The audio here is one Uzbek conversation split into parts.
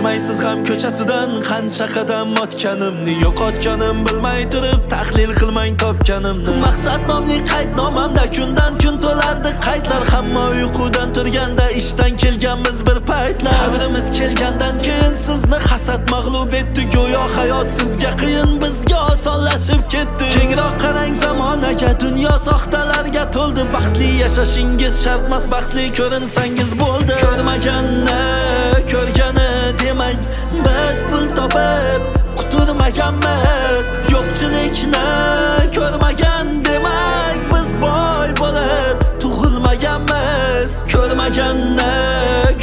O'tmaysiz ham ko'chasidan qancha qadam o'tganimni, yo'qotganim bilmay turib tahlil qilmang topganimni. Maqsad nomli qaydnomamda kundan kun to'lardi qaydlar, hamma uyqudan turganda ishdan kelganmiz bir paytlar. Qabrimiz kelgandan keyin sizni hasad mag'lub etdi, go'yo hayot sizga qiyin, bizga osonlashib ketdi. Kengroq qarang zamonaga, dunyo soxtalarga to'ldi. Baxtli yashashingiz shart emas, baxtli ko'rinsangiz bo'ldi. Ko'rmaganni ko'rgani demang, biz pul topib quturmaganmiz. Yo'qchilikni ko'rmagan demak, biz boy bo'lib tug'ilmaganmiz. Ko'rmaganni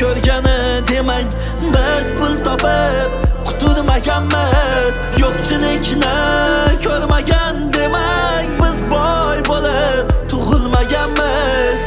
ko'rgani demang, biz pul topib quturmaganmiz. Yo'qchilikni ko'rmagan demak, biz boy bo'lib tug'ilmaganmiz.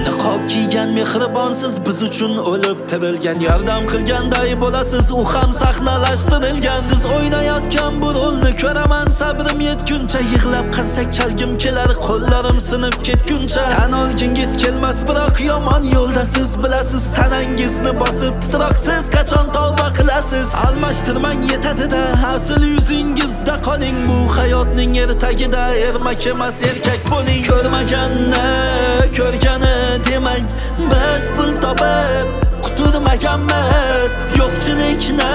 Niqob kiygan mehribonsiz, biz uchun o'lib tirilgan. Yordam qilganday bo'lasiz, u ham sahnalashtirilgan. Siz o'ynayotgan bu rolni ko'raman, sabrim yetguncha. Yig'lab qarsak chalgim kelar, qo'llarim sinib ketguncha. Tan olgingiz kelmas, biroq yomon yo'lda siz bilasiz. Tanangizni bosib titroqsiz qachon tavba qilasiz. Almashtirmang yetadi-da, asl yuzingizda qoling. Bu hayotning ertagida ermak emas, erkak bo'ling. Ko'rmaganni ko'rgani demang, biz pul topib quturmaganmiz. Yo'qchilikni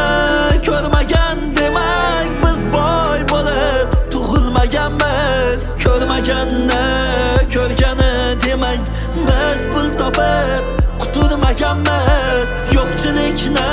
ko'rmagan demak, biz boy bo'lib tug'ilmaganmiz. Ko'rmaganni ko'rgani demang, biz pul topib quturmaganmiz. Yo'qchilikni